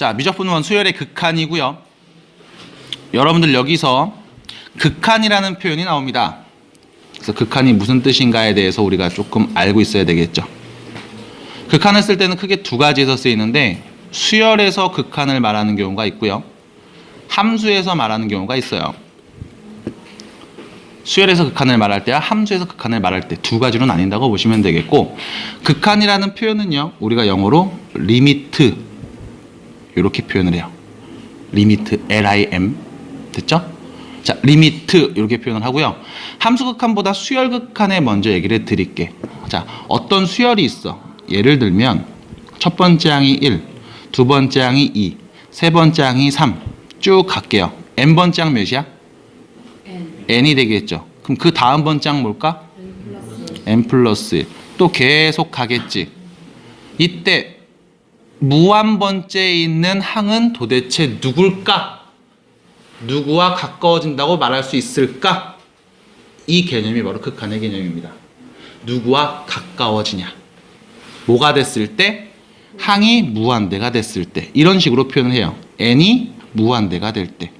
자, 미적분원 수열의 극한이고요. 여러분들 여기서 극한이라는 표현이 나옵니다. 그래서 극한이 무슨 뜻인가에 대해서 우리가 조금 알고 있어야 되겠죠. 극한을 쓸 때는 크게 두 가지에서 쓰이는데 수열에서 극한을 말하는 경우가 있고요. 함수에서 말하는 경우가 있어요. 수열에서 극한을 말할 때와 함수에서 극한을 말할 때 두 가지로 나뉜다고 보시면 되겠고, 극한이라는 표현은요, 우리가 영어로 리미트 이렇게 표현을 해요. 리미트, LIM 됐죠? 자, 리미트 이렇게 표현을 하고요. 함수 극한보다 수열 극한에 먼저 얘기를 드릴게. 자, 어떤 수열이 있어. 예를 들면 첫 번째 항이 1, 두 번째 항이 2, 세 번째 항이 3 쭉 갈게요. n번째 항 몇이야? n이 되겠죠. 그럼 그 다음 번째 항 뭘까? n 플러스 1. 또 계속 가겠지. 이때 무한번째에 있는 항은 도대체 누굴까? 누구와 가까워진다고 말할 수 있을까? 이 개념이 바로 극한의 개념입니다. 누구와 가까워지냐. 뭐가 됐을 때? 항이 무한대가 됐을 때. 이런 식으로 표현을 해요. n이 무한대가 될 때.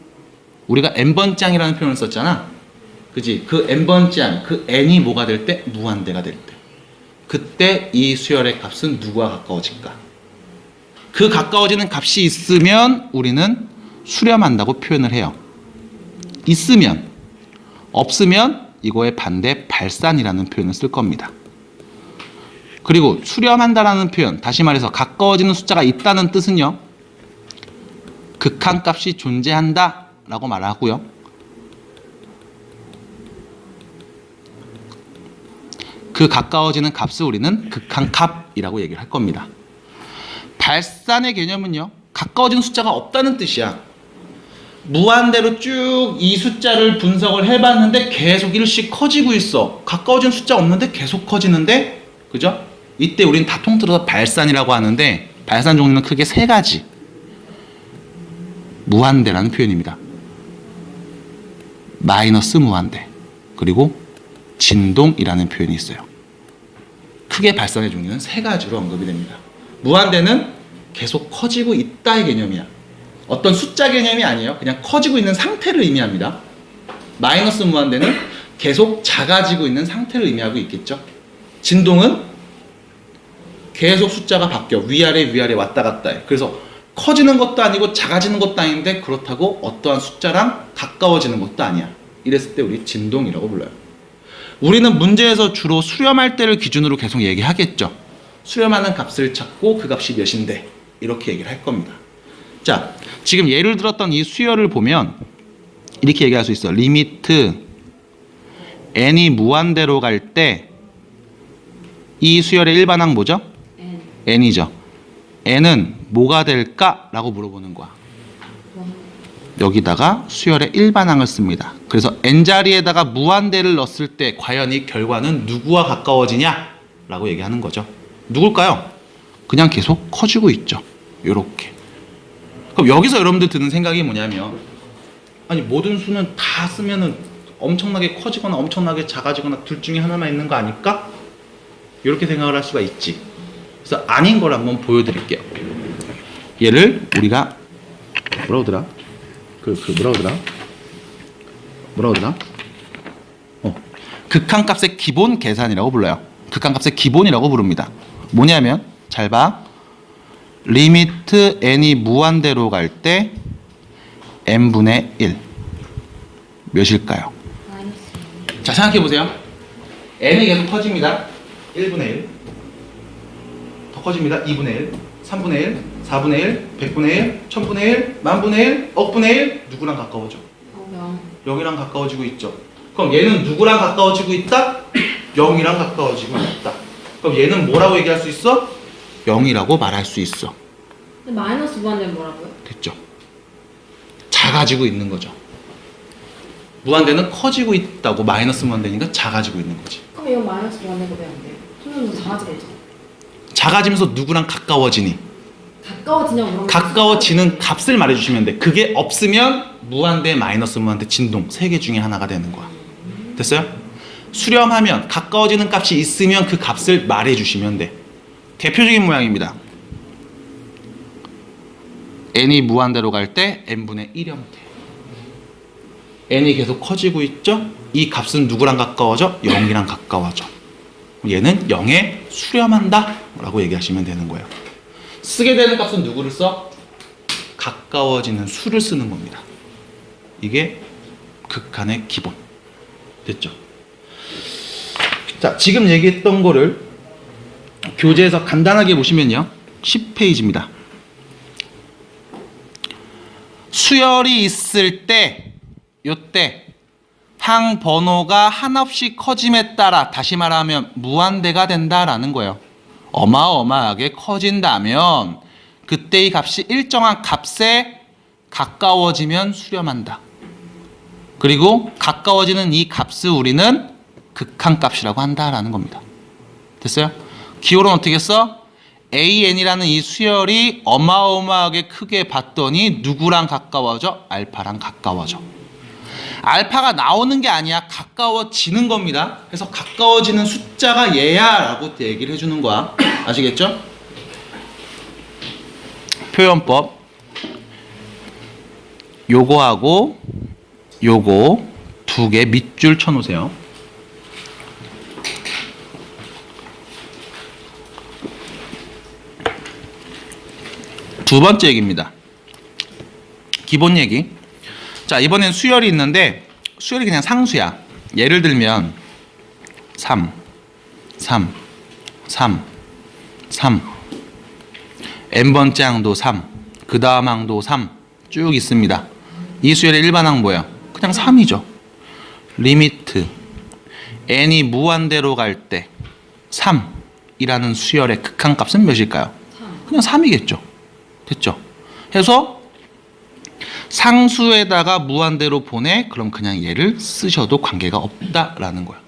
우리가 n번째 항이라는 표현을 썼잖아. 그지? 그 n번째 항, 그 n이 뭐가 될 때? 무한대가 될 때. 그때 이 수열의 값은 누구와 가까워질까? 그 가까워지는 값이 있으면 우리는 수렴한다고 표현을 해요. 있으면. 없으면 이거의 반대 발산이라는 표현을 쓸 겁니다. 그리고 수렴한다라는 표현, 다시 말해서 가까워지는 숫자가 있다는 뜻은요, 극한값이 존재한다 라고 말하고요, 그 가까워지는 값을 우리는 극한값이라고 얘기를 할 겁니다. 발산의 개념은요, 가까워지는 숫자가 없다는 뜻이야. 무한대로 쭉 이 숫자를 분석을 해봤는데 계속 일씩 커지고 있어. 가까워지는 숫자 없는데 계속 커지는데, 그죠? 이때 우리는 다 통틀어서 발산이라고 하는데, 발산 종류는 크게 세 가지. 무한대라는 표현입니다. 마이너스 무한대, 그리고 진동이라는 표현이 있어요. 크게 발산의 종류는 세 가지로 언급이 됩니다. 무한대는 계속 커지고 있다의 개념이야. 어떤 숫자 개념이 아니에요. 그냥 커지고 있는 상태를 의미합니다. 마이너스 무한대는 계속 작아지고 있는 상태를 의미하고 있겠죠. 진동은 계속 숫자가 바뀌어. 위아래 위아래 왔다 갔다 해. 그래서 커지는 것도 아니고 작아지는 것도 아닌데 그렇다고 어떠한 숫자랑 가까워지는 것도 아니야. 이랬을 때 우리 진동이라고 불러요. 우리는 문제에서 주로 수렴할 때를 기준으로 계속 얘기하겠죠. 수렴하는 값을 찾고 그 값이 몇인데 이렇게 얘기를 할 겁니다. 자, 지금 예를 들었던 이 수열을 보면 이렇게 얘기할 수 있어. 리미트 n이 무한대로 갈 때 이 수열의 일반항 뭐죠? n이죠. n은 뭐가 될까? 라고 물어보는 거야. 여기다가 수열의 일반항을 씁니다. 그래서 n자리에다가 무한대를 넣었을 때 과연 이 결과는 누구와 가까워지냐? 라고 얘기하는 거죠. 누굴까요? 그냥 계속 커지고 있죠. 요렇게. 그럼 여기서 여러분들 드는 생각이 뭐냐면, 아니 모든 수는 다 쓰면은 엄청나게 커지거나 엄청나게 작아지거나 둘 중에 하나만 있는 거 아닐까? 이렇게 생각을 할 수가 있지. 그래서 아닌 걸 한번 보여드릴게요. 얘를 우리가 뭐라고 하더라? 뭐라고 하더라? 극한값의 기본 계산이라고 불러요. 극한값의 기본이라고 부릅니다. 뭐냐면 잘 봐. 리미트 n이 무한대로 갈 때 n분의 1 몇일까요? 자, 생각해 보세요. n이 계속 커집니다. 1분의 1 더 커집니다. 2분의 1 3분의 1 4분의 1 100분의 1 1000분의 1 만분의 1 억분의 1 누구랑 가까워져? 0이랑 가까워지고 있죠. 그럼 얘는 누구랑 가까워지고 있다? 0이랑 가까워지고 있다. 그럼 얘는 뭐라고 얘기할 수 있어? 0이라고 말할 수 있어. 근데 마이너스 무한대는 뭐라고요? 됐죠. 작아지고 있는 거죠. 무한대는 커지고 있다고, 마이너스 무한대니까 작아지고 있는 거지. 그럼 이건 마이너스 무한대가 왜 안 돼요? 수능도 작아지겠죠. 작아지면서 누구랑 가까워지니? 가까워지냐고 물어보면 가까워지는 값을 말해주시면 돼. 그게 없으면 무한대, 마이너스 무한대, 진동 세 개 중에 하나가 되는 거야. 됐어요? 수렴하면 가까워지는 값이 있으면 그 값을 말해주시면 돼. 대표적인 모양입니다. n이 무한대로 갈 때 n분의 1 형태. n이 계속 커지고 있죠? 이 값은 누구랑 가까워져? 0이랑 가까워져. 얘는 0에 수렴한다 라고 얘기하시면 되는 거예요. 쓰게 되는 값은 누구를 써? 가까워지는 수를 쓰는 겁니다. 이게 극한의 기본. 됐죠? 자, 지금 얘기했던 거를 교재에서 간단하게 보시면요. 10페이지입니다. 수열이 있을 때, 요때 항 번호가 한없이 커짐에 따라 다시 말하면 무한대가 된다라는 거예요. 어마어마하게 커진다면 그때 이 값이 일정한 값에 가까워지면 수렴한다. 그리고 가까워지는 이 값을 우리는 극한값이라고 한다라는 겁니다. 됐어요? 기호로는 어떻게 써? AN이라는 이 수열이 어마어마하게 크게 봤더니 누구랑 가까워져? 알파랑 가까워져. 알파가 나오는 게 아니야. 가까워지는 겁니다. 그래서 가까워지는 숫자가 얘야 라고 얘기를 해주는 거야. 아시겠죠? 표현법. 요거하고 요거 두 개 밑줄 쳐놓으세요. 두 번째 얘기입니다. 기본 얘기. 자, 이번엔 수열이 있는데 수열이 그냥 상수야. 예를 들면 3, 3, 3, 3 n번째 항도 3, 그 다음 항도 3 쭉 있습니다. 이 수열의 일반항 뭐예요? 그냥 3이죠. 리미트 n이 무한대로 갈 때 3이라는 수열의 극한값은 몇일까요? 3. 그냥 3이겠죠. 됐죠? 해서 상수에다가 무한대로 보내? 그럼 그냥 얘를 쓰셔도 관계가 없다라는 거야.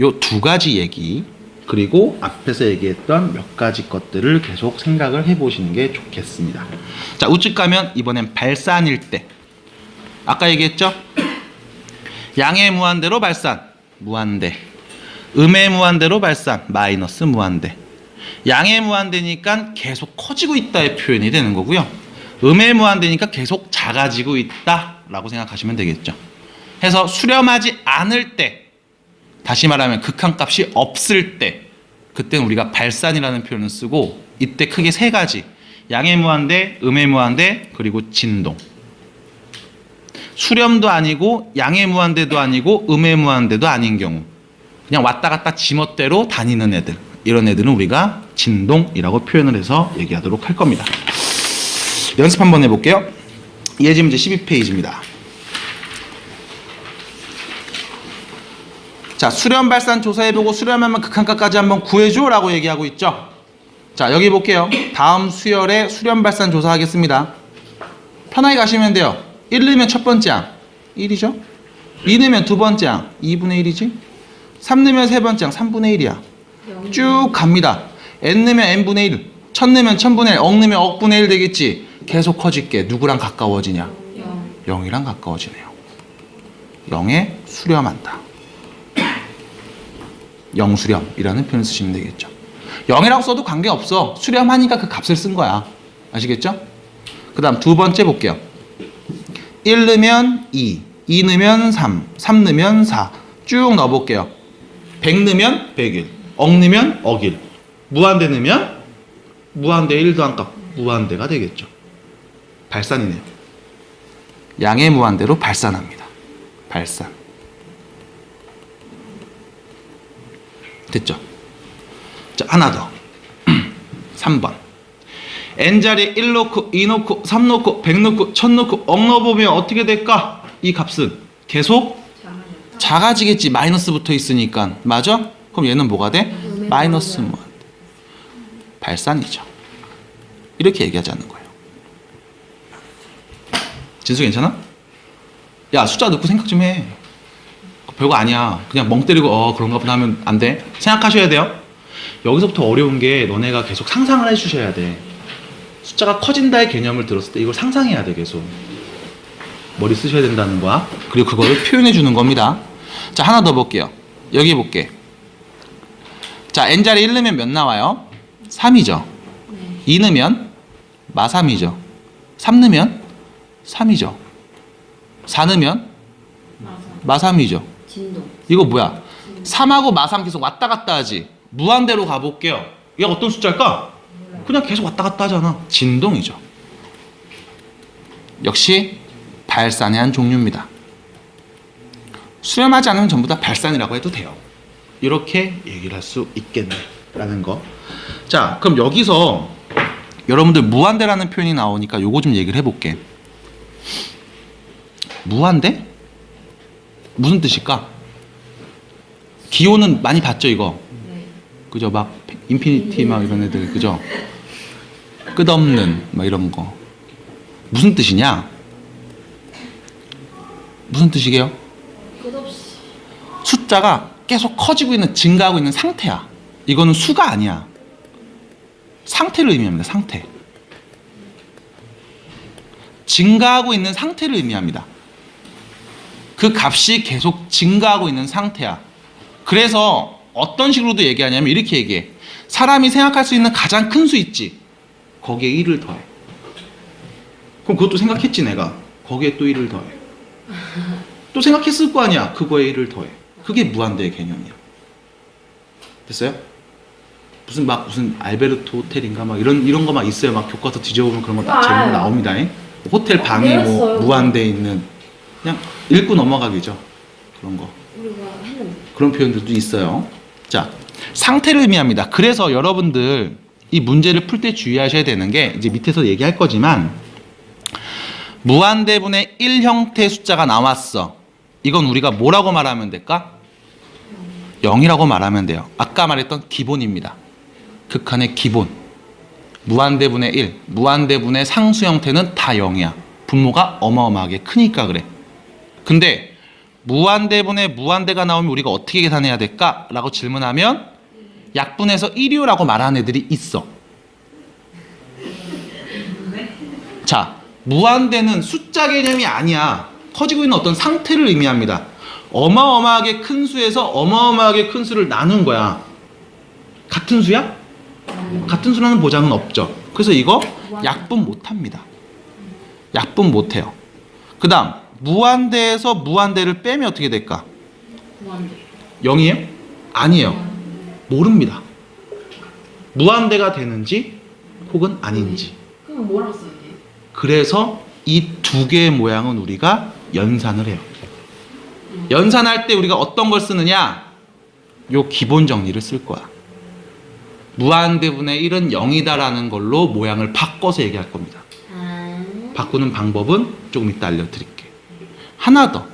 요 두 가지 얘기 그리고 앞에서 얘기했던 몇 가지 것들을 계속 생각을 해보시는 게 좋겠습니다. 자, 우측 가면 이번엔 발산일 때 아까 얘기했죠? 양의 무한대로 발산 무한대, 음의 무한대로 발산 마이너스 무한대. 양의 무한대니까 계속 커지고 있다의 표현이 되는 거고요. 음의 무한대니까 계속 작아지고 있다라고 생각하시면 되겠죠. 해서 수렴하지 않을 때, 다시 말하면 극한값이 없을 때, 그때는 우리가 발산이라는 표현을 쓰고 이때 크게 세 가지, 양의 무한대, 음의 무한대, 그리고 진동. 수렴도 아니고 양의 무한대도 아니고 음의 무한대도 아닌 경우, 그냥 왔다 갔다 지멋대로 다니는 애들, 이런 애들은 우리가 진동이라고 표현을 해서 얘기하도록 할 겁니다. 연습 한번 해볼게요. 예제 문제 12페이지입니다. 자, 수렴 발산 조사해보고 수렴하면 극한값까지 한번 구해줘 라고 얘기하고 있죠. 자, 여기 볼게요. 다음 수열의 수렴 발산 조사하겠습니다. 편하게 가시면 돼요. 1 넣으면 첫 번째 항 1이죠. 2 넣으면 두 번째 항 2분의 1이지. 3 넣으면 세 번째 항 3분의 1이야. 쭉 갑니다. n 넣으면 n분의 1, 1000 넣으면 1000분의 1, 억 넣으면 억분의 1 되겠지. 계속 커질게. 누구랑 가까워지냐? 0이랑 가까워지네요. 0에 수렴한다. 0수렴이라는 표현을 쓰시면 되겠죠. 0이라고 써도 관계없어. 수렴하니까 그 값을 쓴 거야. 아시겠죠? 그 다음 두 번째 볼게요. 1 넣으면 2, 2 넣으면 3, 3 넣으면 4 쭉 넣어볼게요. 100 넣으면 101, 억 넣으면 억일, 무한대 넣으면 무한대 1도 한 값, 무한대가 되겠죠. 발산이네요. 양의 무한대로 발산합니다. 발산. 됐죠? 자, 하나 더. 3번. n자리에 1 넣고 2 넣고 3 넣고 100 넣고 1000 넣고 억 넣어보면 어떻게 될까? 이 값은 계속 작아지겠지. 마이너스 붙어 있으니까. 맞아? 그럼 얘는 뭐가 돼? 마이너스 무한대. 발산이죠. 이렇게 얘기하자는 거예요. 진수 괜찮아? 야, 숫자 넣고 생각 좀 해. 별거 아니야. 그냥 멍 때리고 그런가 보다 하면 안 돼. 생각하셔야 돼요. 여기서부터 어려운 게 너네가 계속 상상을 해주셔야 돼. 숫자가 커진다의 개념을 들었을 때 이걸 상상해야 돼. 계속 머리 쓰셔야 된다는 거야. 그리고 그거를 표현해 주는 겁니다. 자, 하나 더 볼게요. 여기 볼게. 자, n자리 1 넣으면 몇 나와요? 3이죠. 2 넣으면 마3이죠. 3 넣으면 3이죠. 4 넣으면 맞아. 마3이죠. 진동. 이거 뭐야? 3하고 마3 계속 왔다 갔다 하지. 무한대로 가볼게요. 얘가 어떤 숫자일까? 그냥 계속 왔다 갔다 하잖아. 진동이죠. 역시 발산의 한 종류입니다. 수렴하지 않으면 전부 다 발산이라고 해도 돼요. 이렇게 얘기를 할 수 있겠네라는 거. 자, 그럼 여기서 여러분들 무한대라는 표현이 나오니까 요거 좀 얘기를 해볼게. 무한대? 무슨 뜻일까? 기호는 많이 봤죠 이거? 네. 그죠? 막 인피니티 막 이런 애들 그죠? 끝없는 막 이런 거 무슨 뜻이냐? 무슨 뜻이게요? 끝없이. 숫자가 계속 커지고 있는 증가하고 있는 상태야. 이거는 수가 아니야. 상태를 의미합니다. 상태. 증가하고 있는 상태를 의미합니다. 그 값이 계속 증가하고 있는 상태야. 그래서 어떤 식으로도 얘기하냐면 이렇게 얘기해. 사람이 생각할 수 있는 가장 큰 수 있지. 거기에 1을 더해. 그럼 그것도 생각했지 내가. 거기에 또 1을 더해. 또 생각했을 거 아니야. 그거에 1을 더해. 그게 무한대의 개념이야. 됐어요? 무슨 알베르토 호텔인가 막 이런 거 막 있어요. 막 교과서 뒤져보면 그런 거 딱 제목 나옵니다. 호텔 방이 뭐 배웠어요. 무한대에 있는 그냥 읽고 넘어가기죠. 그런 거. 우리가 했는데. 그런 표현들도 있어요. 자, 상태를 의미합니다. 그래서 여러분들 이 문제를 풀 때 주의하셔야 되는 게 이제 밑에서 얘기할 거지만 무한대분의 1 형태의 숫자가 나왔어. 이건 우리가 뭐라고 말하면 될까? 0이라고 말하면 돼요. 아까 말했던 기본입니다. 극한의 기본. 무한대분의 1, 무한대분의 상수 형태는 다 0이야. 분모가 어마어마하게 크니까 그래. 근데 무한대분의 무한대가 나오면 우리가 어떻게 계산해야 될까? 라고 질문하면 약분해서 1이요라고 말하는 애들이 있어. 자, 무한대는 숫자 개념이 아니야. 커지고 있는 어떤 상태를 의미합니다. 어마어마하게 큰 수에서 어마어마하게 큰 수를 나눈 거야. 같은 수야? 같은 수라는 보장은 없죠. 그래서 이거 약분 못합니다. 약분 못해요. 그 다음 무한대에서 무한대를 빼면 어떻게 될까? 무한대. 0이에요? 아니에요. 모릅니다. 무한대가 되는지 혹은 아닌지. 그럼 뭐라고 써야 돼? 그래서 이 두 개의 모양은 우리가 연산을 해요. 연산할 때 우리가 어떤 걸 쓰느냐? 요 기본 정리를 쓸 거야. 무한대분의 1은 0이다라는 걸로 모양을 바꿔서 얘기할 겁니다. 바꾸는 방법은 조금 이따 알려드릴게. 하나 더.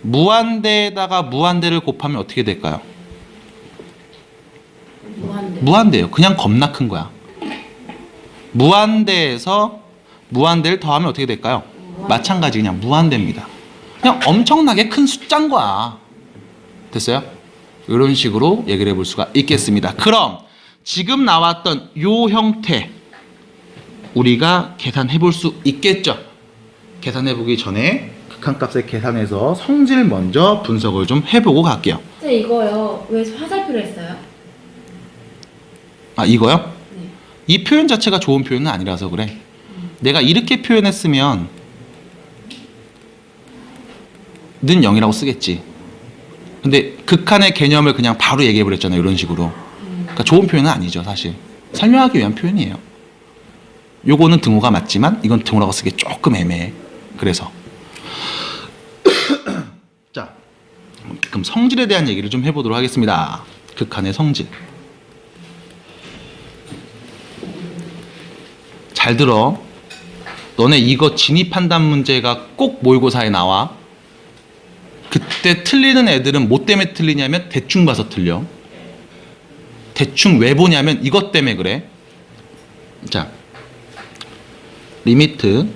무한대에다가 무한대를 곱하면 어떻게 될까요? 무한대. 무한대예요. 그냥 겁나 큰 거야. 무한대에서 무한대를 더하면 어떻게 될까요? 마찬가지 그냥 무한대입니다. 그냥 엄청나게 큰 숫자인 거야. 됐어요? 이런 식으로 얘기를 해볼 수가 있겠습니다. 그럼 지금 나왔던 요 형태 우리가 계산해 볼 수 있겠죠? 계산해 보기 전에 극한값을 계산해서 성질 먼저 분석을 좀 해보고 갈게요. 네, 이거요. 왜 화살표를 했어요? 아, 이거요? 네. 이 표현 자체가 좋은 표현은 아니라서 그래. 내가 이렇게 표현했으면 는 0이라고 쓰겠지. 근데 극한의 개념을 그냥 바로 얘기해 버렸잖아요. 이런 식으로. 그러니까 좋은 표현은 아니죠, 사실. 설명하기 위한 표현이에요. 요거는 등호가 맞지만 이건 등호라고 쓰기 조금 애매해. 그래서 자, 그럼 성질에 대한 얘기를 좀 해보도록 하겠습니다. 극한의 성질. 잘 들어. 너네 이거 진입한단 문제가 꼭 모의고사에 나와. 그때 틀리는 애들은 뭐 때문에 틀리냐면 대충 봐서 틀려. 대충 왜 보냐면 이것 때문에 그래. 자, 리미트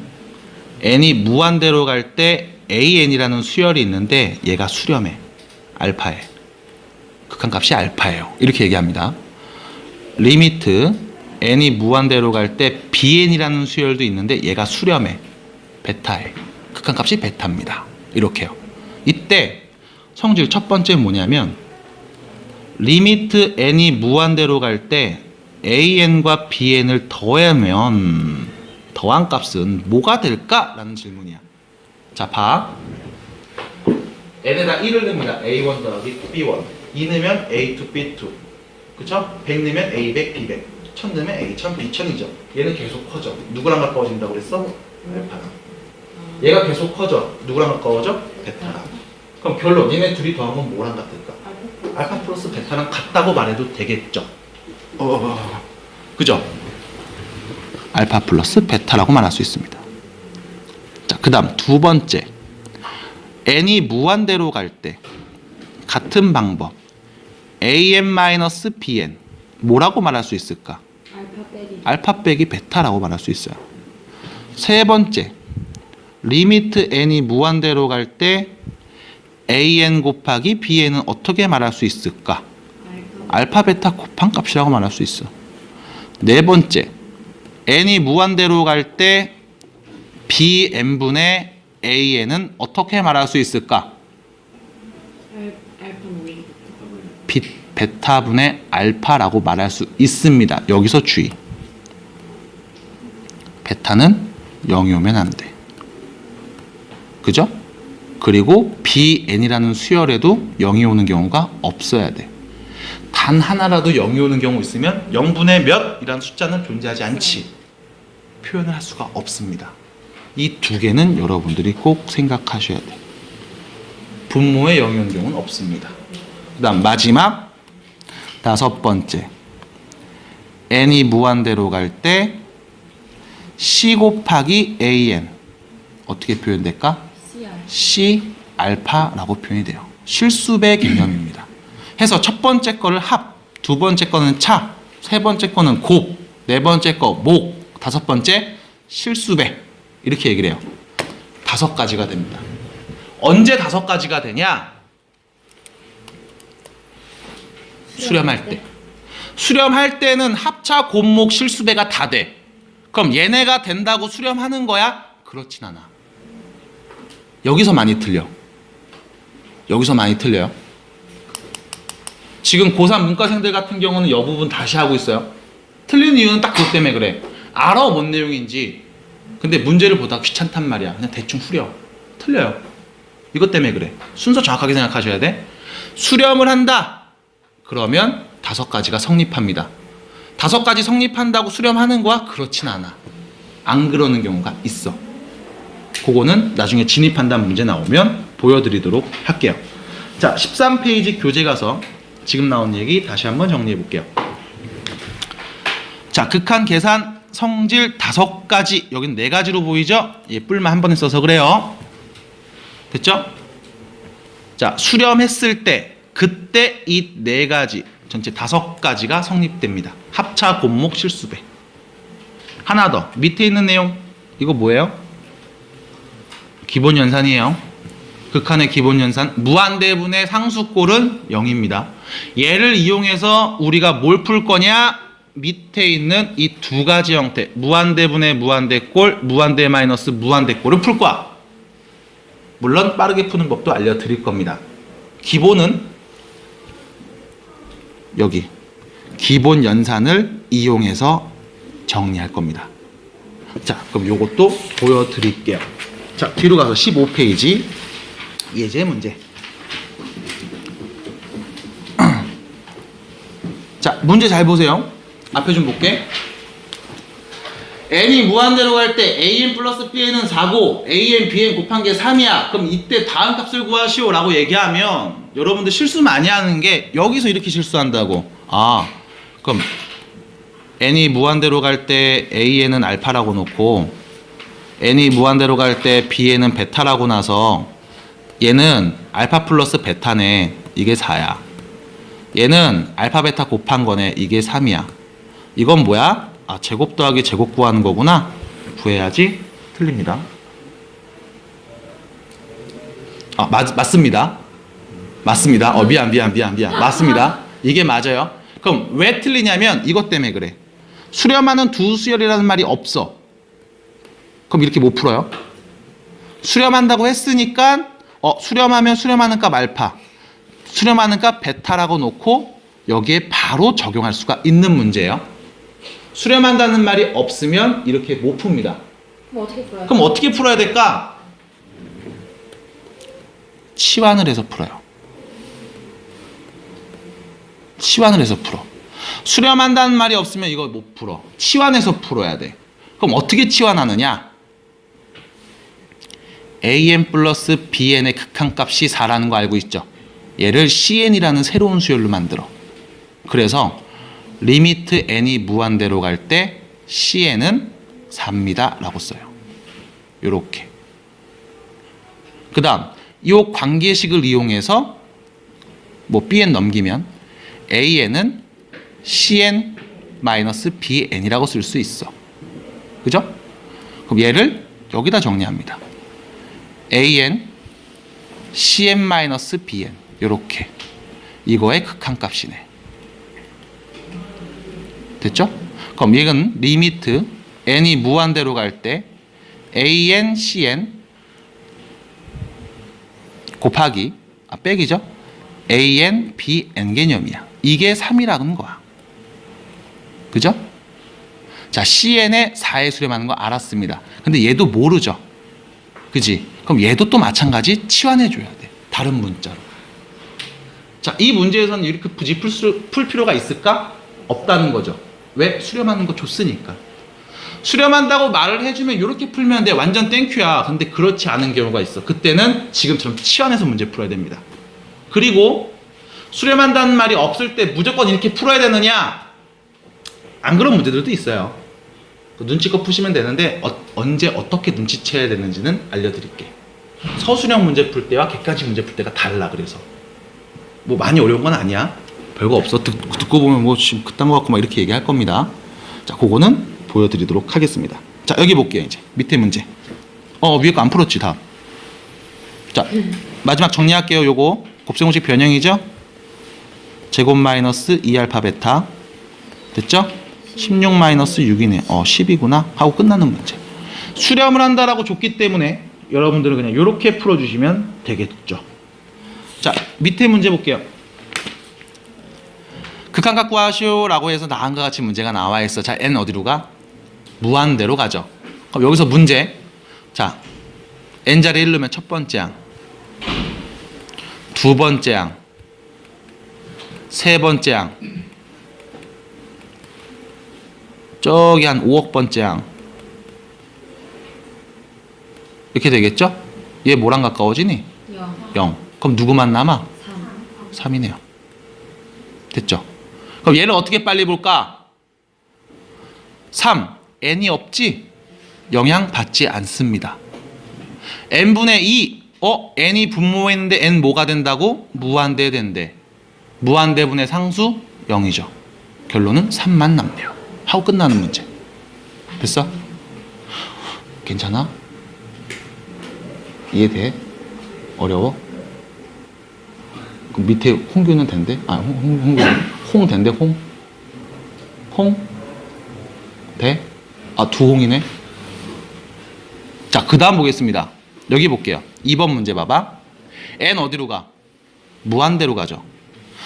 n이 무한대로 갈 때 an이라는 수열이 있는데 얘가 수렴해. 알파에. 극한값이 알파예요. 이렇게 얘기합니다. 리미트 n이 무한대로 갈 때 bn이라는 수열도 있는데 얘가 수렴해. 베타에. 극한값이 베타입니다. 이렇게요. 이때 성질 첫 번째 뭐냐면 리미트 n이 무한대로 갈 때 an과 bn을 더하면 더한 값은 뭐가 될까? 라는 질문이야. 자, 봐. n에다 1을 넣습니다. a1 더하기 b1. 2 넣으면 a2, b2. 그쵸? 100 넣으면 a100, b100. 1000 넣으면 a1000, b1000이죠. 얘는 계속 커져. 누구랑 가까워진다고 그랬어? 알파랑. 얘가 계속 커져. 누구랑 가까워져? 베타랑. 그럼 결론. 얘네 둘이 더한 건 뭐랑 같을까? 알파 플러스 베타랑 같다고 말해도 되겠죠. 그죠? 알파 플러스 베타라고 말할 수 있습니다. 자, 그 다음 두 번째. n이 무한대로 갈 때 같은 방법 an-bn 뭐라고 말할 수 있을까? 알파 빼기 베타라고 말할 수 있어요. 세 번째. 리미트 n이 무한대로 갈 때 an 곱하기 bn은 어떻게 말할 수 있을까? 알파 베타 곱한 값이라고 말할 수 있어. 네 번째. n이 무한대로 갈 때 bn분의 an은 어떻게 말할 수 있을까? 베타분의 알파라고 말할 수 있습니다. 여기서 주의. 베타는 0이 오면 안 돼. 그죠? 그리고 bn이라는 수열에도 0이 오는 경우가 없어야 돼. 단 하나라도 0이 오는 경우 있으면 0분의 몇이라는 숫자는 존재하지 않지. 표현을 할 수가 없습니다. 이 두 개는 여러분들이 꼭 생각하셔야 돼. 분모에 0이 오는 경우는 없습니다. 그 다음 마지막 다섯 번째. n이 무한대로 갈 때 c 곱하기 an 어떻게 표현될까? C 알파라고 표현이 돼요. 실수배 개념입니다. 해서 첫 번째 거를 합, 두 번째 거는 차, 세 번째 거는 곱, 네 번째 거 목, 다섯 번째 실수배 이렇게 얘기를 해요. 5가지가 됩니다. 언제 5가지가 되냐? 수렴할 때. 수렴할 때는 합차, 곱목, 실수배가 다 돼. 그럼 얘네가 된다고 수렴하는 거야? 그렇진 않아. 여기서 많이 틀려. 여기서 많이 틀려요. 지금 고3 문과생들 같은 경우는 이 부분 다시 하고 있어요. 틀린 이유는 딱 그것 때문에 그래. 알아 뭔 내용인지. 근데 문제를 보다 귀찮단 말이야. 그냥 대충 후려. 틀려요. 이것 때문에 그래. 순서 정확하게 생각하셔야 돼. 수렴을 한다. 그러면 5가지가 성립합니다. 5가지 성립한다고 수렴하는 거야? 그렇진 않아. 안 그러는 경우가 있어. 그거는 나중에 진입한다는 문제 나오면 보여드리도록 할게요. 자, 13페이지 교재 가서 지금 나온 얘기 다시 한번 정리해 볼게요. 자, 극한 계산 성질 5가지. 여긴 4가지로 보이죠? 예, 뿔만 한 번에 써서 그래요. 됐죠? 자, 수렴했을 때 그때 이 4가지 전체 5가지가 성립됩니다. 합차, 곱목, 실수배. 하나 더 밑에 있는 내용 이거 뭐예요? 기본 연산이에요. 극한의 기본 연산. 무한대분의 상수꼴은 0입니다. 얘를 이용해서 우리가 뭘 풀 거냐? 밑에 있는 이 2가지 형태. 무한대분의 무한대꼴, 무한대 마이너스 무한대꼴을 풀 거야. 물론 빠르게 푸는 법도 알려드릴 겁니다. 기본은 여기 기본 연산을 이용해서 정리할 겁니다. 자, 그럼 요것도 보여드릴게요. 자, 뒤로 가서 15페이지 예제 문제. 자, 문제 잘 보세요. 앞에 좀 볼게. n이 무한대로 갈 때 an 플러스 bn은 4고 an, bn 곱한 게 3이야. 그럼 이때 다음 값을 구하시오 라고 얘기하면 여러분들 실수 많이 하는 게 여기서 이렇게 실수한다고. 아, 그럼 n이 무한대로 갈 때 an은 알파라고 놓고 n이 무한대로 갈 때 bn은 베타라고 나서 얘는 알파 플러스 베타네. 이게 4야. 얘는 알파 베타 곱한 거네. 이게 3이야. 이건 뭐야? 아, 제곱 더하기 제곱 구하는 거구나. 구해야지. 틀립니다. 아, 맞습니다. 맞습니다. 미안. 맞습니다. 이게 맞아요. 그럼 왜 틀리냐면 이것 때문에 그래. 수렴하는 두 수열이라는 말이 없어. 그럼 이렇게 못 풀어요. 수렴한다고 했으니까 수렴하면 수렴하는 값 알파, 수렴하는 값 베타라고 놓고 여기에 바로 적용할 수가 있는 문제예요. 수렴한다는 말이 없으면 이렇게 못 풉니다. 그럼 어떻게 풀어요? 그럼 어떻게 풀어야 될까? 치환을 해서 풀어요. 치환을 해서 풀어. 수렴한다는 말이 없으면 이거 못 풀어. 치환해서 풀어야 돼. 그럼 어떻게 치환하느냐? an 플러스 bn의 극한값이 4라는 거 알고 있죠? 얘를 cn이라는 새로운 수열로 만들어. 그래서 리미트 n이 무한대로 갈 때 cn은 4입니다 라고 써요. 요렇게. 그 다음 이 관계식을 이용해서 뭐 bn 넘기면 an은 cn-bn이라고 쓸 수 있어. 그죠? 그럼 얘를 여기다 정리합니다. an cn-bn 요렇게. 이거의 극한값이네. 됐죠? 그럼 얘는 리미트 n이 무한대로 갈 때 an cn 곱하기 빼기죠? an bn 개념이야. 이게 3이라는 거야. 그죠? 자, cn에 4에 수렴하는 거 알았습니다. 근데 얘도 모르죠. 그지? 그럼 얘도 또 마찬가지 치환해 줘야 돼. 다른 문자로. 자, 이 문제에서는 이렇게 굳이 풀 필요가 있을까? 없다는 거죠. 왜? 수렴하는 거 줬으니까. 수렴한다고 말을 해주면 이렇게 풀면 돼. 완전 땡큐야. 근데 그렇지 않은 경우가 있어. 그때는 지금처럼 치환해서 문제 풀어야 됩니다. 그리고 수렴한다는 말이 없을 때 무조건 이렇게 풀어야 되느냐? 안 그런 문제들도 있어요. 눈치껏 푸시면 되는데 언제 어떻게 눈치채야 되는지는 알려드릴게. 서술형 문제 풀 때와 객관식 문제 풀 때가 달라. 그래서 뭐 많이 어려운 건 아니야. 별거 없어. 듣고 보면 뭐 지금 그딴 거 갖고 막 이렇게 얘기할 겁니다. 자, 그거는 보여드리도록 하겠습니다. 자, 여기 볼게요. 이제 밑에 문제. 위에 거 안 풀었지 다. 자, 마지막 정리할게요. 요거 곱셈공식 변형이죠. 제곱 마이너스 2알파 베타. 됐죠? 16 마이너스 6이네. 10이구나 하고 끝나는 문제. 수렴을 한다라고 줬기 때문에 여러분들은 그냥 이렇게 풀어주시면 되겠죠. 자, 밑에 문제 볼게요. 극한값 구하시오라고 해서 다음과 같이 문제가 나와 있어. 자, n 어디로 가? 무한대로 가죠. 그럼 여기서 문제. 자, n자리 1로면 첫 번째 항, 두 번째 항, 세 번째 항, 저기 한 5억 번째 항. 이렇게 되겠죠? 얘 뭐랑 가까워지니? 0. 그럼 누구만 남아? 3이네요. 됐죠? 그럼 얘를 어떻게 빨리 볼까? 3. n이 없지? 영향 받지 않습니다. n분의 2. n이 분모했는데 n 뭐가 된다고? 무한대 된대. 무한대분의 상수 0이죠. 결론은 3만 남네요. 하고 끝나는 문제. 됐어? 괜찮아? 이해돼? 어려워? 그럼 밑에 홍규는 된대? 홍 된대? 홍? 돼? 두 홍이네? 자, 그 다음 보겠습니다. 여기 볼게요. 2번 문제 봐봐. n 어디로 가? 무한대로 가죠.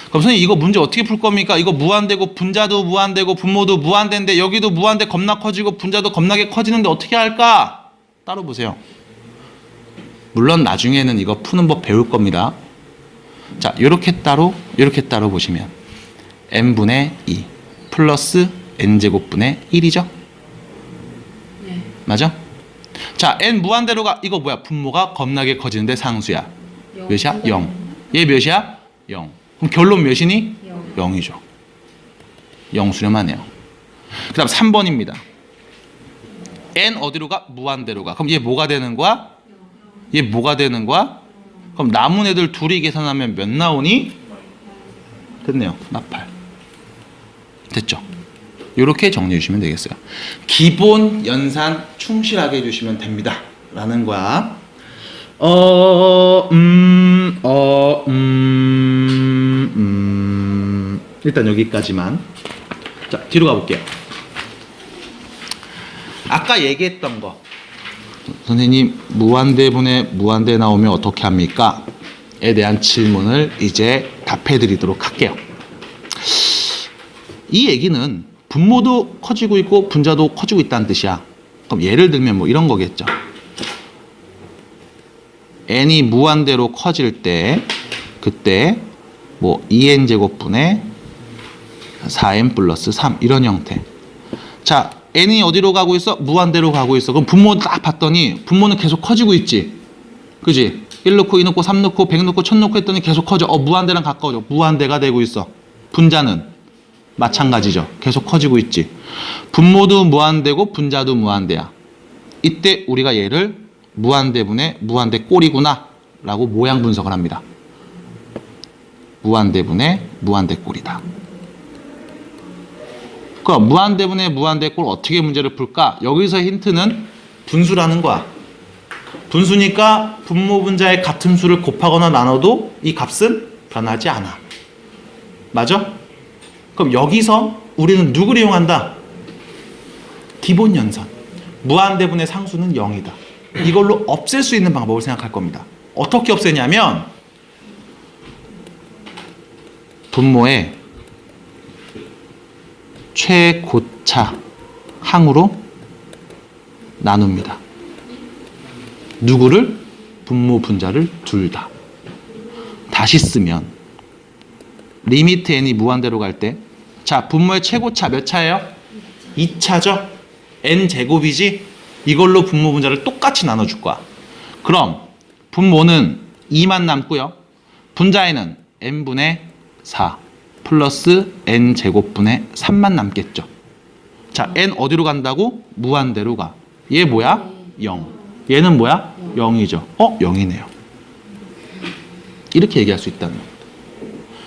그럼 선생님 이거 문제 어떻게 풀 겁니까? 이거 무한대고 분자도 무한대고 분모도 무한대인데 여기도 무한대 겁나 커지고 분자도 겁나게 커지는데 어떻게 할까? 따로 보세요. 물론 나중에는 이거 푸는 법 배울 겁니다. 자, 요렇게 따로 보시면 n분의 2 플러스 n제곱분의 1이죠? 네. 맞아? 자, n 무한대로 가. 이거 뭐야? 분모가 겁나게 커지는데 상수야. 몇이야? 0. 얘 몇이야? 0. 그럼 결론 몇이니? 0이죠. 0 수렴하네요. 그 다음 3번입니다. n 어디로 가? 무한대로 가. 그럼 얘 뭐가 되는 거야? 얘 뭐가 되는 거야? 그럼 남은 애들 둘이 계산하면 몇 나오니? 됐네요. 나 8. 됐죠? 이렇게 정리해 주시면 되겠어요. 기본 연산 충실하게 해주시면 됩니다. 라는 거야. 일단 여기까지만. 자, 뒤로 가볼게요. 아까 얘기했던 거. 선생님, 무한대분의 무한대 나오면 어떻게 합니까? 에 대한 질문을 이제 답해 드리도록 할게요. 이 얘기는 분모도 커지고 있고 분자도 커지고 있다는 뜻이야. 그럼 예를 들면 뭐 이런 거겠죠. n이 무한대로 커질 때 그때 뭐 2n 제곱분의 4n 플러스 3 이런 형태. 자, n이 어디로 가고 있어? 무한대로 가고 있어. 그럼 분모 딱 봤더니 분모는 계속 커지고 있지. 그지? 1 넣고 2 넣고 3 넣고 100 넣고 1000 넣고 했더니 계속 커져. 무한대랑 가까워져. 무한대가 되고 있어. 분자는 마찬가지죠. 계속 커지고 있지. 분모도 무한대고 분자도 무한대야. 이때 우리가 얘를 무한대분의 무한대 꼴이구나 라고 모양 분석을 합니다. 무한대분의 무한대 꼴이다. 그럼 무한대분의 무한대 꼴 어떻게 문제를 풀까? 여기서 힌트는 분수라는 거야. 분수니까 분모 분자의 같은 수를 곱하거나 나눠도 이 값은 변하지 않아. 맞아? 그럼 여기서 우리는 누구를 이용한다? 기본 연산. 무한대분의 상수는 0이다. 이걸로 없앨 수 있는 방법을 생각할 겁니다. 어떻게 없애냐면 분모의 최고차 항으로 나눕니다. 누구를? 분모 분자를 둘 다. 다시 쓰면 리미트 n이 무한대로 갈 때 자, 분모의 최고차 몇 차예요? 2차죠? n 제곱이지? 이걸로 분모 분자를 똑같이 나눠줄 거야. 그럼 분모는 2만 남고요. 분자에는 n분의 4 플러스 n 제곱분의 3만 남겠죠. 자, n 어디로 간다고? 무한대로 가. 얘 뭐야? 0. 얘는 뭐야? 0이죠. 0이네요. 이렇게 얘기할 수 있다는 겁니다.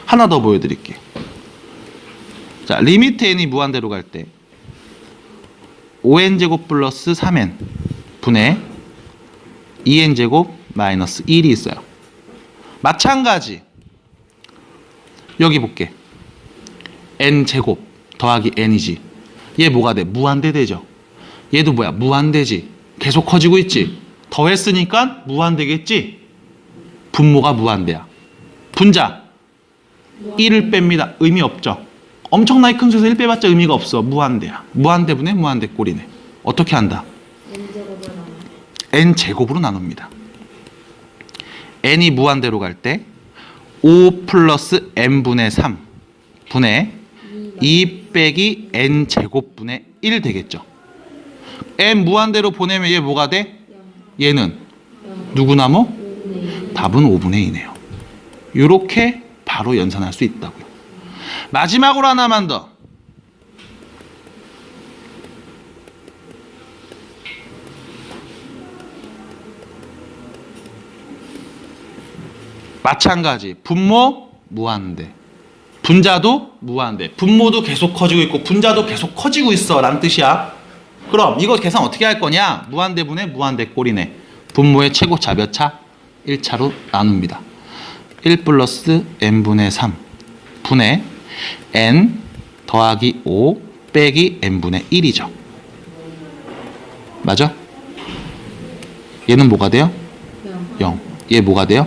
하나 더 보여드릴게요. 자, 리미트 n이 무한대로 갈 때 5n제곱 플러스 3n 분의 2n제곱 마이너스 1이 있어요. 마찬가지. 여기 볼게. n제곱 더하기 n이지. 얘 뭐가 돼? 무한대 되죠. 얘도 뭐야? 무한대지. 계속 커지고 있지. 더했으니까 무한대겠지. 분모가 무한대야. 분자 1을 뺍니다. 의미 없죠. 엄청나게 큰 수에서 1 빼봤자 의미가 없어. 무한대야. 무한대분의 무한대 꼴이네. 어떻게 한다? n제곱으로 나눕니다. n이 무한대로 갈 때 5 플러스 n분의 3 분의 2 빼기 n제곱분의 1 되겠죠. n 무한대로 보내면 얘 뭐가 돼? 얘는 누구 나무? 답은 5분의 2네요. 이렇게 바로 연산할 수 있다고요. 마지막으로 하나만 더. 마찬가지. 분모 무한대. 분자도 무한대. 분모도 계속 커지고 있고 분자도 계속 커지고 있어 라는 뜻이야. 그럼 이거 계산 어떻게 할 거냐? 무한대분의 무한대 꼴이네. 분모의 최고차 몇 차? 1차로 나눕니다. 1 플러스 n분의 3 분의 n 더하기 5 빼기 n분의 1이죠. 맞아? 얘는 뭐가 돼요? 0. 얘 뭐가 돼요?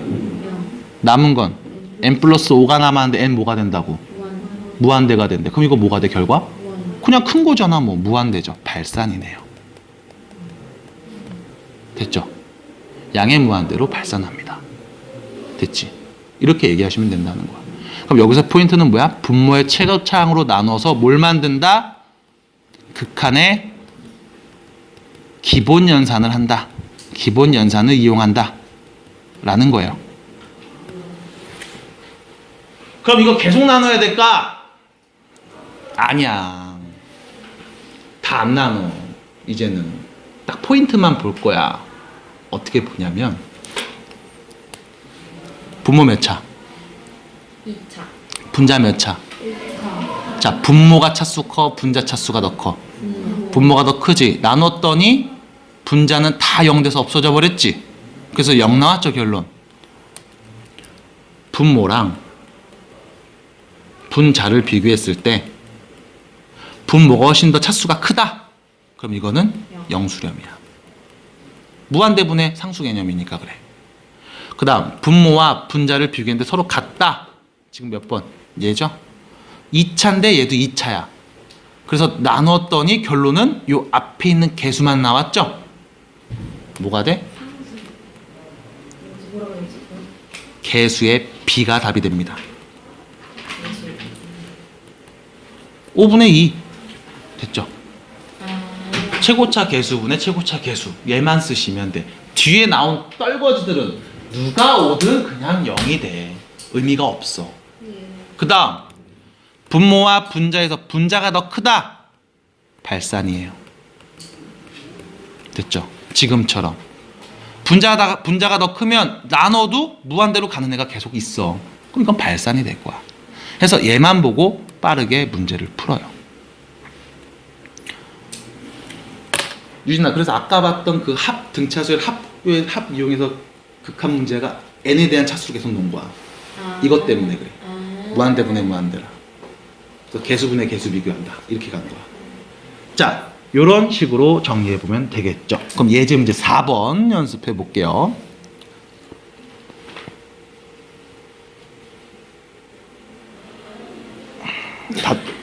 남은 건 n 플러스 5가 남았는데 n 뭐가 된다고? 무한대가 된대. 그럼 이거 뭐가 돼 결과? 그냥 큰 거잖아. 뭐 무한대죠. 발산이네요. 됐죠? 양의 무한대로 발산합니다. 됐지? 이렇게 얘기하시면 된다는 거야. 그럼 여기서 포인트는 뭐야? 분모의 최고차항으로 나눠서 뭘 만든다? 극한의 기본 연산을 한다. 기본 연산을 이용한다. 라는 거예요. 그럼 이거 계속 나눠야 될까? 아니야. 다 안 나눠. 이제는 딱 포인트만 볼 거야. 어떻게 보냐면 분모 몇 차? 2차. 분자 몇 차? 1차. 자, 분모가 차수 커, 분자 차수가 더 커. 분모가 더 크지. 나눴더니 분자는 다 0 돼서 없어져 버렸지. 그래서 0 나왔죠, 결론. 분모랑 분자를 비교했을 때 분모가 훨씬 더 차수가 크다. 그럼 이거는 0수렴이야. 무한대분의 상수 개념이니까 그래. 그 다음 분모와 분자를 비교했는데 서로 같다. 지금 몇 번? 얘죠? 2차인데 얘도 2차야. 그래서 나눴더니 결론은 요 앞에 있는 개수만 나왔죠? 뭐가 돼? 뭐라고 해야지? 개수의 b가 답이 됩니다. 5분의 2 됐죠? 최고차 개수분의 최고차 개수 얘만 쓰시면 돼. 뒤에 나온 떨거지들은 누가 오든 그냥 0이 돼. 의미가 없어. 그 다음 분모와 분자에서 분자가 더 크다. 발산이에요. 됐죠? 지금처럼 분자가 더 크면 나눠도 무한대로 가는 애가 계속 있어. 그럼 이건 발산이 될 거야. 그래서 얘만 보고 빠르게 문제를 풀어요. 유진아, 그래서 아까 봤던 그 합 등차수의 합 이용해서 극한 문제가 n에 대한 차수로 계속 놓은 거야. 이것 때문에 그래. 무한대분의 무한대라. 그래서 개수분의 개수 비교한다. 이렇게 간 거야. 자, 이런 식으로 정리해 보면 되겠죠. 그럼 예제 문제 4번 연습해 볼게요.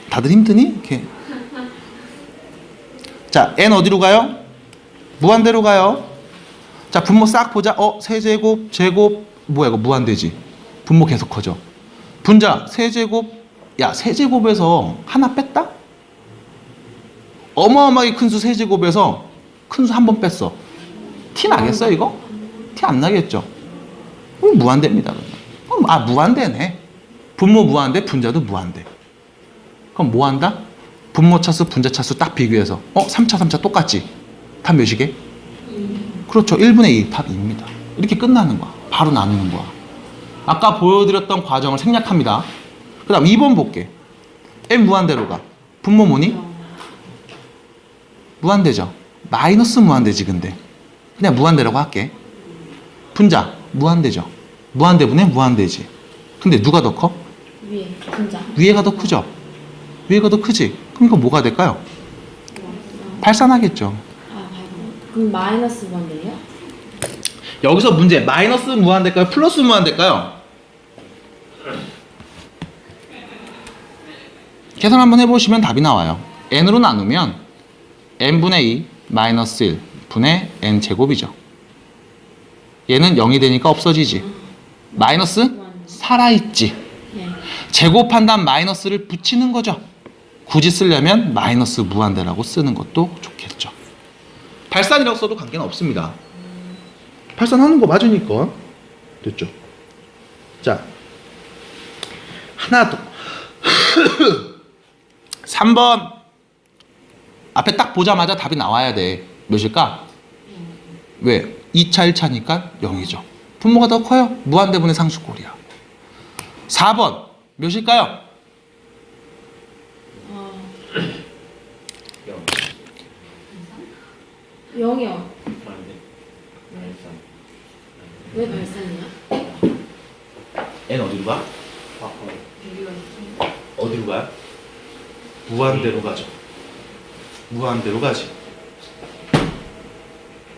다들 힘드니? 이렇게. 자, n 어디로 가요? 무한대로 가요. 자, 분모 싹 보자. 세제곱, 제곱, 뭐야 이거 무한대지. 분모 계속 커져. 분자 세제곱, 야 세제곱에서 하나 뺐다? 어마어마하게 큰 수 세제곱에서 큰 수 한 번 뺐어. 티 나겠어 이거? 티 안 나겠죠? 무한대입니다. 무한대네. 분모 무한대, 분자도 무한대. 그럼 뭐 한다? 분모 차수, 분자 차수 딱 비교해서 3차, 3차 똑같지? 답 몇이게? 그렇죠. 1분의 2, 답 2입니다. 이렇게 끝나는 거야. 바로 나누는 거야. 아까 보여드렸던 과정을 생략합니다. 그 다음 2번 볼게. n 무한대로 가. 분모 뭐니? 무한대죠. 마이너스 무한대지 근데. 그냥 무한대라고 할게. 분자 무한대죠. 무한대분의 무한대지. 근데 누가 더 커? 위에 분자. 위에가 더 크죠. 위에가 더 크지. 그럼 이거 뭐가 될까요? 발산하겠죠. 그럼 마이너스 무한대예요? 여기서 문제 마이너스 무한대일까요? 플러스 무한대일까요? 계산 한번 해보시면 답이 나와요. n으로 나누면 n분의 2 마이너스 1 분의 n 제곱이죠. 얘는 0이 되니까 없어지지. 마이너스 살아있지. 네. 제곱한 다음 마이너스를 붙이는 거죠. 굳이 쓰려면 마이너스 무한대라고 쓰는 것도 좋겠죠. 발산이라고 써도 관계는 없습니다. 발산하는 거 맞으니까. 됐죠. 자, 하나 더. 3번 앞에 딱 보자마자 답이 나와야 돼. 몇일까? 왜? 2차 1차니까 0이죠. 분모가 더 커요. 무한대분의 상수꼴이야. 4번 몇일까요? 0이요. 왜 발산이야? n 어디로 가? 어디로 가요? 무한대로 가죠. 무한대로 가지.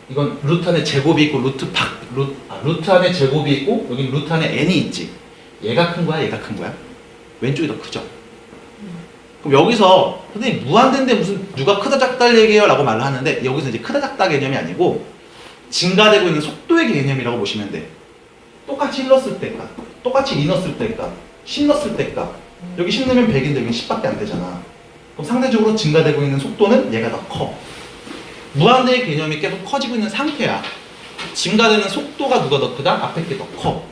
이건 루트 안에 제곱이 있고 루트 안에 제곱이 있고 여기 루트 안에 n이 있지. 얘가 큰 거야, 얘가 큰 거야? 왼쪽이 더 크죠. 그럼 여기서 선생님 무한대인데 무슨 누가 크다 작다를 얘기해요? 라고 말을 하는데 여기서 이제 크다 작다 개념이 아니고 증가되고 있는 속도의 개념이라고 보시면 돼. 똑같이 1 넣었을 때 값, 똑같이 2 넣었을 때 값, 10 넣었을 때 값. 여기 10 넣으면 100인데 여기 10밖에 안 되잖아. 그럼 상대적으로 증가되고 있는 속도는 얘가 더 커. 무한대의 개념이 계속 커지고 있는 상태야. 증가되는 속도가 누가 더 크다? 앞에 게 더 커.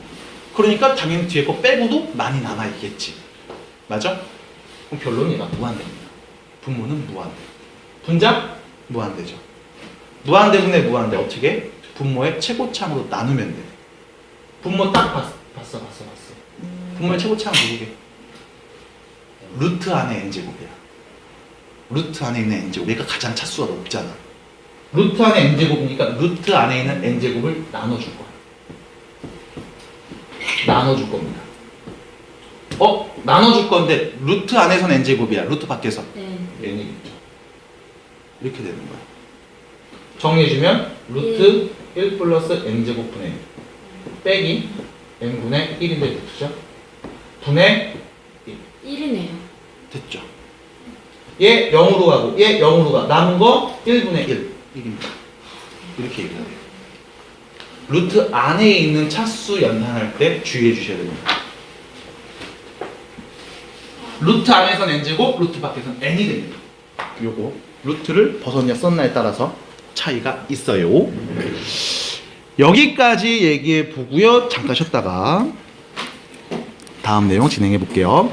그러니까 당연히 뒤에 거 빼고도 많이 남아있겠지. 맞아? 그럼 결론은 얘가 무한대입니다. 분모는 무한대. 분자? 무한대죠. 무한대분의 무한대 어떻게? 분모의 최고참으로 나누면 돼. 분모 딱 봤어. 분모의 최고참 누구게? 루트 안에 n제곱이야. 루트 안에 있는 n제곱. 얘가 가장 차수가 높잖아. 루트 안에 n제곱이니까 루트 안에 있는 n제곱을 나눠줄 거야. 나눠줄 겁니다. 나눠줄 건데 루트 안에서는 n제곱이야. 루트 밖에서 네. n이겠죠. 이렇게 되는 거야. 정리해주면 루트 1 플러스 n제곱 분의 1 빼기 n분의 1인데 루트죠. 분의 1이네요. 됐죠. 얘 0으로 가고 얘 0으로 가. 남은 거 1분의 1입니다. 이렇게 얘기해요. 루트 안에 있는 차수 연산할 때 주의해 주셔야 됩니다. 루트 안에선 n제곱, 루트 밖에선 n이 됩니다. 요거 루트를 벗었냐 썼냐에 따라서 차이가 있어요. 여기까지 얘기해 보고요. 잠깐 쉬었다가 다음 내용 진행해 볼게요.